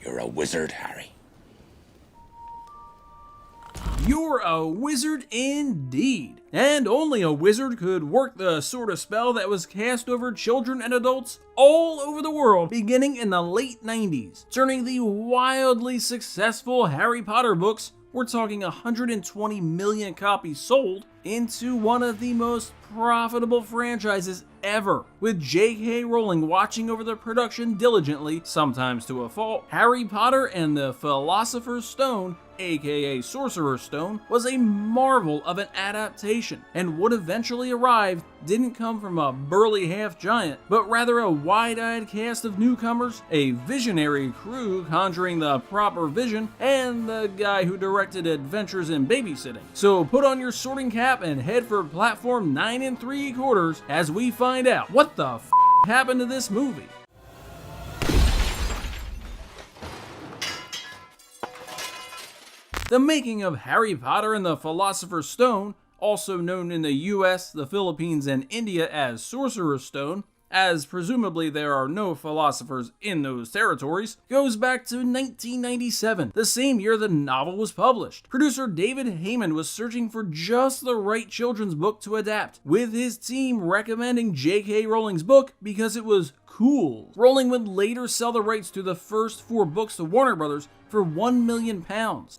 You're a wizard, Harry. You're a wizard indeed. And only a wizard could work the sort of spell that was cast over children and adults all over the world beginning in the late 90s, turning the wildly successful Harry Potter books, we're talking 120 million copies sold, into one of the most profitable franchises ever. With J.K. Rowling watching over the production diligently, sometimes to a fault, Harry Potter and the Philosopher's Stone, aka Sorcerer's Stone, was a marvel of an adaptation, and what eventually arrived didn't come from a burly half-giant, but rather a wide-eyed cast of newcomers, a visionary crew conjuring the proper vision, and the guy who directed Adventures in Babysitting. So put on your sorting cap and head for platform 9 3/4 as we find out what the happened to this movie. The making of Harry Potter and the Philosopher's Stone, also known in the US, the Philippines, and India as Sorcerer's Stone, as presumably there are no philosophers in those territories, goes back to 1997, the same year the novel was published. Producer David Heyman was searching for just the right children's book to adapt, with his team recommending J.K. Rowling's book because it was cool. Rowling would later sell the rights to the first 4 books to Warner Brothers for £1 million,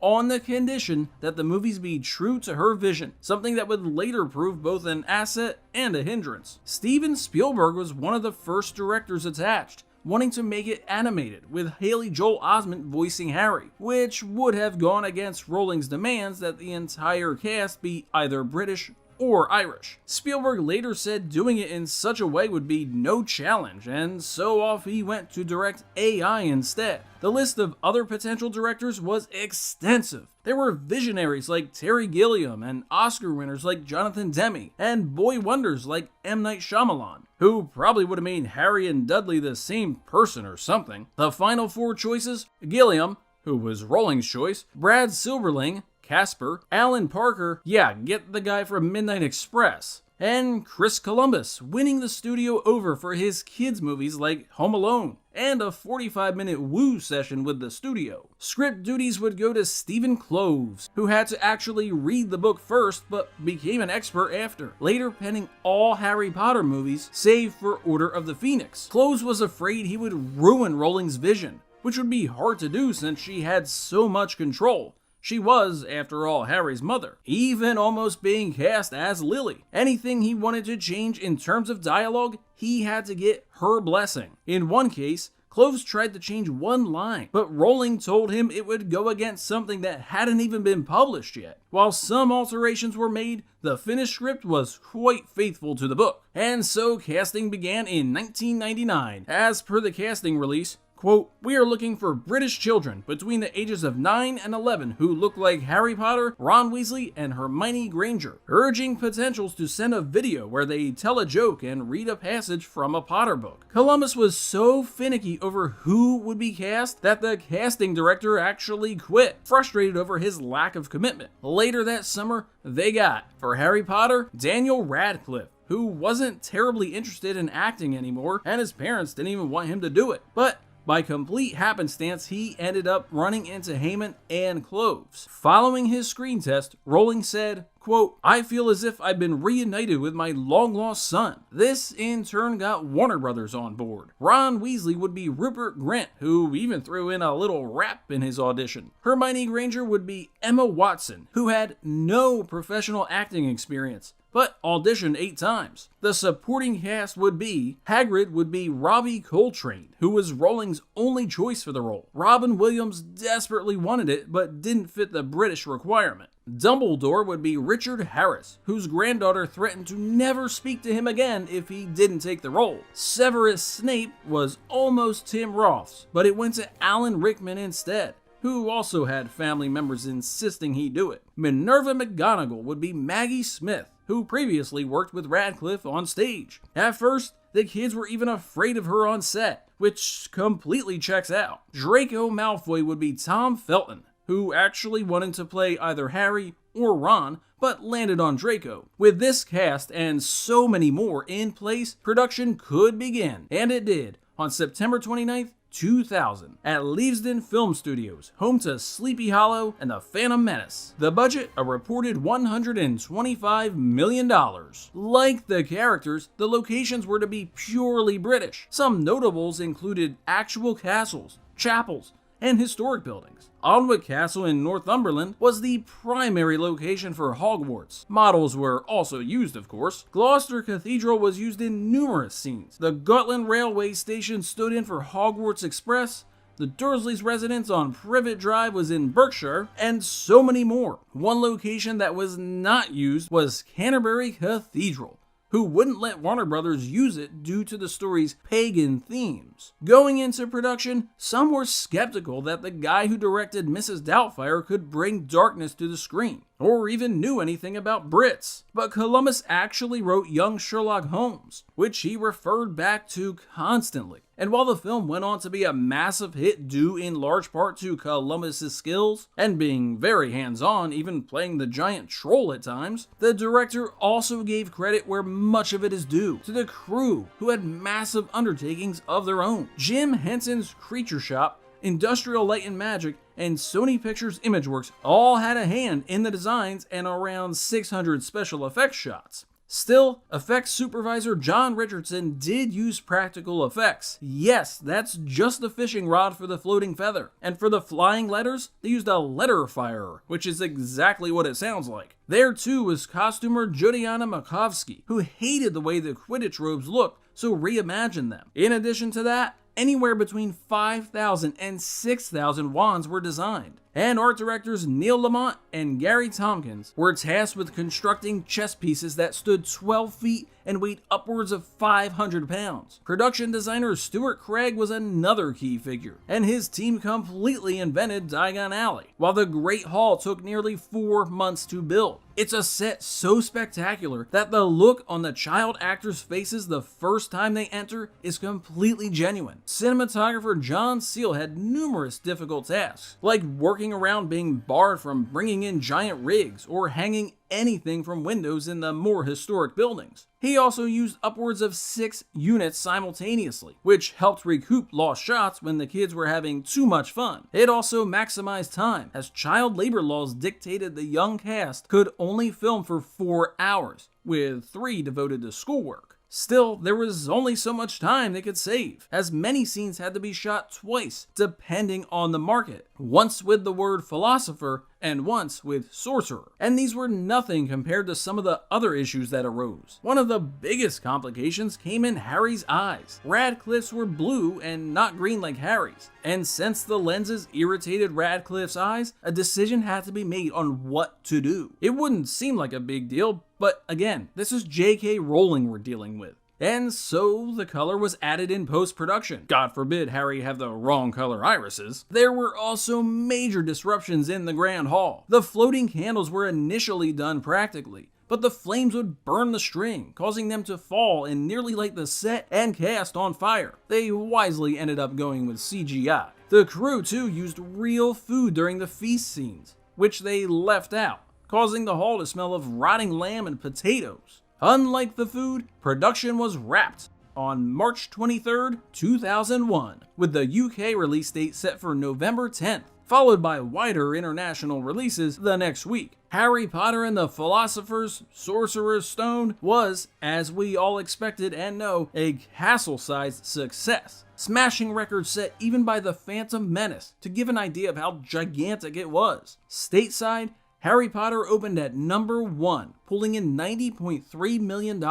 on the condition that the movies be true to her vision, something that would later prove both an asset and a hindrance. Steven Spielberg was one of the first directors attached, wanting to make it animated, with Haley Joel Osment voicing Harry, which would have gone against Rowling's demands that the entire cast be either British or Irish. Spielberg later said doing it in such a way would be no challenge, and so off he went to direct AI instead. The list of other potential directors was extensive. There were visionaries like Terry Gilliam, and Oscar winners like Jonathan Demme, and boy wonders like M. Night Shyamalan, who probably would have made Harry and Dudley the same person or something. The final 4 choices: Gilliam, who was Rowling's choice, Brad Silberling, Casper, Alan Parker, yeah, get the guy from Midnight Express, and Chris Columbus, winning the studio over for his kids' movies like Home Alone, and a 45-minute woo session with the studio. Script duties would go to Stephen Kloves, who had to actually read the book first, but became an expert after, later penning all Harry Potter movies, save for Order of the Phoenix. Kloves was afraid he would ruin Rowling's vision, which would be hard to do since she had so much control. She was, after all, Harry's mother, even almost being cast as Lily. Anything he wanted to change in terms of dialogue, he had to get her blessing. In one case, Kloves tried to change one line, but Rowling told him it would go against something that hadn't even been published yet. While some alterations were made, the finished script was quite faithful to the book. And so casting began in 1999. As per the casting release, quote, "We are looking for British children between the ages of 9 and 11 who look like Harry Potter, Ron Weasley, and Hermione Granger, urging potentials to send a video where they tell a joke and read a passage from a Potter book." Columbus was so finicky over who would be cast that the casting director actually quit, frustrated over his lack of commitment. Later that summer, they got, for Harry Potter, Daniel Radcliffe, who wasn't terribly interested in acting anymore, and his parents didn't even want him to do it. But by complete happenstance, he ended up running into Heyman and Kloves. Following his screen test, Rowling said, quote, "I feel as if I've been reunited with my long-lost son." This, in turn, got Warner Brothers on board. Ron Weasley would be Rupert Grint, who even threw in a little rap in his audition. Hermione Granger would be Emma Watson, who had no professional acting experience, but auditioned 8 times. The supporting cast would be: Hagrid would be Robbie Coltrane, who was Rowling's only choice for the role. Robin Williams desperately wanted it, but didn't fit the British requirement. Dumbledore would be Richard Harris, whose granddaughter threatened to never speak to him again if he didn't take the role. Severus Snape was almost Tim Roth's, but it went to Alan Rickman instead, who also had family members insisting he do it. Minerva McGonagall would be Maggie Smith, who previously worked with Radcliffe on stage. At first, the kids were even afraid of her on set, which completely checks out. Draco Malfoy would be Tom Felton, who actually wanted to play either Harry or Ron, but landed on Draco. With this cast and so many more in place, production could begin, and it did, on September 29th, 2000 at Leavesden Film Studios, home to Sleepy Hollow and The Phantom Menace. The budget, a reported $125 million. Like the characters, the locations were to be purely British. Some notables included actual castles, chapels, and historic buildings. Alnwick Castle in Northumberland was the primary location for Hogwarts. Models were also used, of course. Gloucester Cathedral was used in numerous scenes. The Gutland Railway Station stood in for Hogwarts Express. The Dursleys' residence on Privet Drive was in Berkshire, and so many more. One location that was not used was Canterbury Cathedral, who wouldn't let Warner Brothers use it due to the story's pagan themes. Going into production, some were skeptical that the guy who directed Mrs. Doubtfire could bring darkness to the screen, or even knew anything about Brits. But Columbus actually wrote Young Sherlock Holmes, which he referred back to constantly. And while the film went on to be a massive hit due in large part to Columbus's skills, and being very hands-on, even playing the giant troll at times, the director also gave credit where much of it is due to the crew, who had massive undertakings of their own. Jim Henson's Creature Shop, Industrial Light and Magic, and Sony Pictures Imageworks all had a hand in the designs and around 600 special effects shots. Still, effects supervisor John Richardson did use practical effects. Yes, that's just the fishing rod for the floating feather. And for the flying letters, they used a letter firer, which is exactly what it sounds like. There too was costumer Judiana Makovsky, who hated the way the Quidditch robes looked, so reimagined them. In addition to that, anywhere between 5,000 and 6,000 wands were designed. And art directors Neil Lamont and Gary Tompkins were tasked with constructing chess pieces that stood 12 feet and weighed upwards of 500 pounds. Production designer Stuart Craig was another key figure, and his team completely invented Diagon Alley, while the Great Hall took nearly 4 months to build. It's a set so spectacular that the look on the child actors' faces the first time they enter is completely genuine. Cinematographer John Seal had numerous difficult tasks, like working around being barred from bringing in giant rigs or hanging anything from windows in the more historic buildings. He also used upwards of 6 units simultaneously, which helped recoup lost shots when the kids were having too much fun. It also maximized time, as child labor laws dictated the young cast could only film for 4 hours, with 3 devoted to schoolwork. Still, there was only so much time they could save, as many scenes had to be shot twice, depending on the market. Once with the word philosopher, and once with sorcerer. And these were nothing compared to some of the other issues that arose. One of the biggest complications came in Harry's eyes. Radcliffe's were blue and not green like Harry's. And since the lenses irritated Radcliffe's eyes, a decision had to be made on what to do. It wouldn't seem like a big deal, but again, this is J.K. Rowling we're dealing with. And so the color was added in post-production. God forbid Harry have the wrong color irises. There were also major disruptions in the Grand Hall. The floating candles were initially done practically, but the flames would burn the string, causing them to fall and nearly light the set and cast on fire. They wisely ended up going with CGI. The crew too used real food during the feast scenes, which they left out, causing the hall to smell of rotting lamb and potatoes. Unlike the food, production was wrapped on March 23, 2001, with the UK release date set for November 10th, followed by wider international releases the next week. Harry Potter and the Philosopher's Sorcerer's Stone was, as we all expected and know, a castle-sized success, smashing records set even by the Phantom Menace to give an idea of how gigantic it was. Stateside, Harry Potter opened at number 1, pulling in $90.3 million,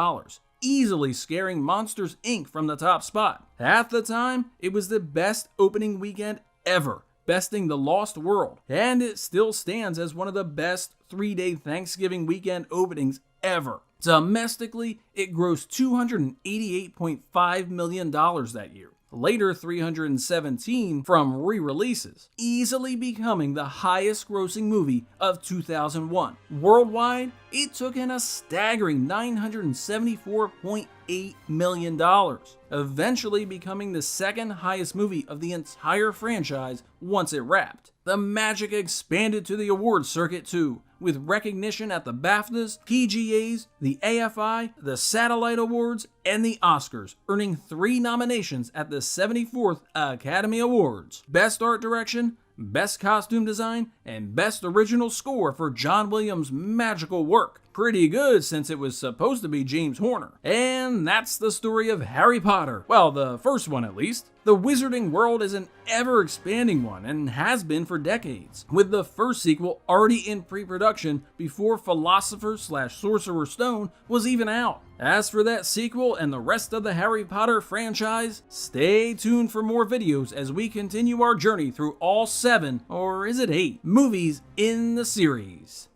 easily scaring Monsters, Inc. from the top spot. At the time, it was the best opening weekend ever, besting The Lost World, and it still stands as one of the best 3-day Thanksgiving weekend openings ever. Domestically, it grossed $288.5 million that year. Later 317 from re-releases, easily becoming the highest grossing movie of 2001. Worldwide, it took in a staggering $974.8 million, eventually becoming the second highest movie of the entire franchise once it wrapped. The magic expanded to the awards circuit too, with recognition at the BAFTAs, PGAs, the AFI, the Satellite Awards, and the Oscars, earning 3 nominations at the 74th Academy Awards: Best Art Direction, Best Costume Design, and Best Original Score for John Williams' magical work. Pretty good, since it was supposed to be James Horner. And that's the story of Harry Potter. Well, the first one at least. The wizarding world is an ever-expanding one, and has been for decades, with the first sequel already in pre-production before Philosopher/Sorcerer Stone was even out. As for that sequel and the rest of the Harry Potter franchise, stay tuned for more videos as we continue our journey through all 7, or is it 8, movies in the series.